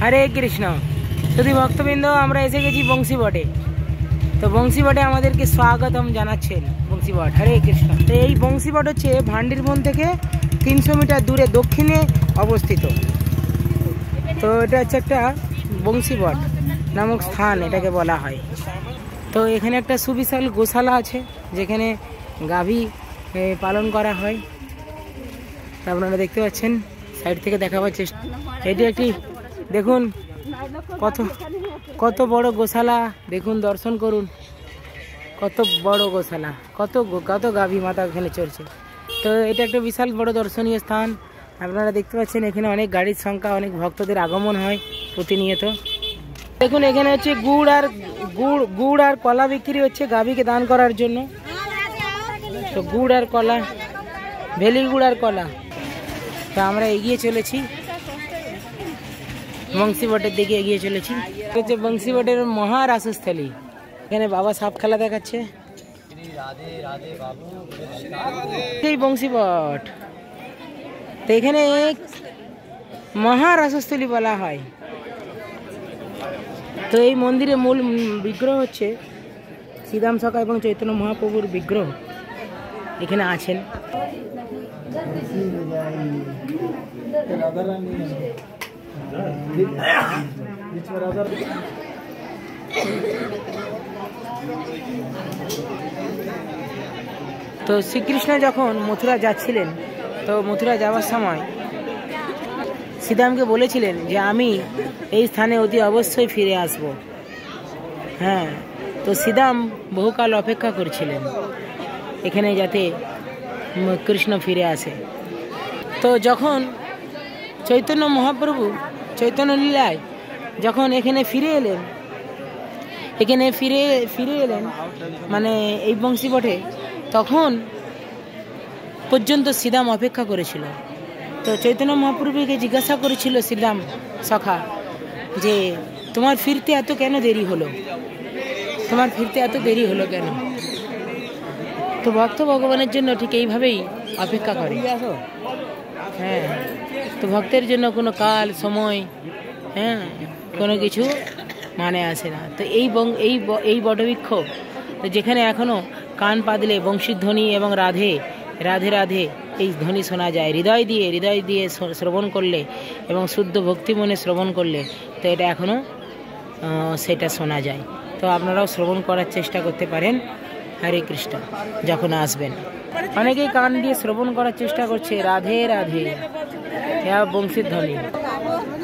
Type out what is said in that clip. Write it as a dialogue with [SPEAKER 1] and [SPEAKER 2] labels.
[SPEAKER 1] হরে কৃষ্ণ। শুধু ভক্তবৃন্দ, আমরা এসে গেছি বংশীবটে। তো বংশীবটে আমাদেরকে স্বাগতম জানাচ্ছেন বংশীবট। হরে কৃষ্ণ। তো এই বংশীবট হচ্ছে ভান্ডিরবন থেকে 300 মিটার দূরে দক্ষিণে অবস্থিত। তো এটা হচ্ছে একটা বংশীবট নামক স্থান এটাকে বলা হয়। তো এখানে একটা সুবিশাল গোশালা আছে যেখানে গাভী পালন করা হয়। তা আপনারা দেখতে পাচ্ছেন, সাইড থেকে দেখাবার চেষ্টা। এটি একটি দেখুন কত বড় গোশালা, দেখুন দর্শন করুন, কত বড় গোশালা, কত গাভী মাতা এখানে চলছে। তো এটা একটা বিশাল বড় দর্শনীয় স্থান। আপনারা দেখতে পাচ্ছেন এখানে অনেক গাড়ির সংখ্যা, অনেক ভক্তদের আগমন হয় প্রতিনিয়ত। দেখুন এখানে হচ্ছে গুড় আর কলা বিক্রি হচ্ছে গাভীকে দান করার জন্য। তো গুড় আর কলা, ভেলি গুড় আর কলা। তো আমরা এগিয়ে চলেছি বংশীবটের দিকে, এগিয়ে চলেছি। হচ্ছে বংশীবটের মহারাসস্থলী। এখানে বাবা সাপ খেলা দেখাচ্ছে। এই বংশীবট, তো এখানে মহারাসস্থলী বলা হয়। তো এই মন্দিরের মূল বিগ্রহ হচ্ছে শ্রীরাম সখা এবং চৈতন্য মহাপ্রভুর বিগ্রহ এখানে আছেন। তো শ্রীকৃষ্ণ যখন মথুরা যাচ্ছিলেন, তো মথুরা যাওয়ার সময় শ্রীরামকে বলেছিলেন যে আমি এই স্থানে অতি অবশ্যই ফিরে আসব। হ্যাঁ, তো শ্রীরাম বহুকাল অপেক্ষা করছিলেন এখানে যাতে কৃষ্ণ ফিরে আসে। তো যখন চৈতন্য মহাপ্রভু চৈতন্য লীলায় যখন এখানে ফিরে এলেন মানে এই বংশীবটে, তখন পর্যন্ত শ্রীরাম অপেক্ষা করেছিল। তো চৈতন্য মহাপ্রভুকে জিজ্ঞাসা করেছিল শ্রীরাম সখা যে তোমার ফিরতে এত কেন দেরি হলো, তোমার ফিরতে এত দেরি হলো কেন? তো ভক্ত ভগবানের জন্য ঠিক এইভাবেই অপেক্ষা করে। হ্যাঁ, তো ভক্তের জন্য কোনো কাল সময়, হ্যাঁ, কোনো কিছু মানে আসে না। তো এই বটবৃক্ষ, তো যেখানে এখনো কান পাতলে বংশীর ধ্বনি এবং রাধে রাধে রাধে এই ধ্বনি শোনা যায়, হৃদয় দিয়ে শ্রবণ করলে এবং শুদ্ধ ভক্তি মনে শ্রবণ করলে, তো এটা এখনো সেটা শোনা যায়। তো আপনারাও শ্রবণ করার চেষ্টা করতে পারেন। হরে কৃষ্ণ। যখন আসবেন, অনেকেই কান দিয়ে শ্রবণ করার চেষ্টা করছে রাধে রাধে, বংশীর ধ্বনি।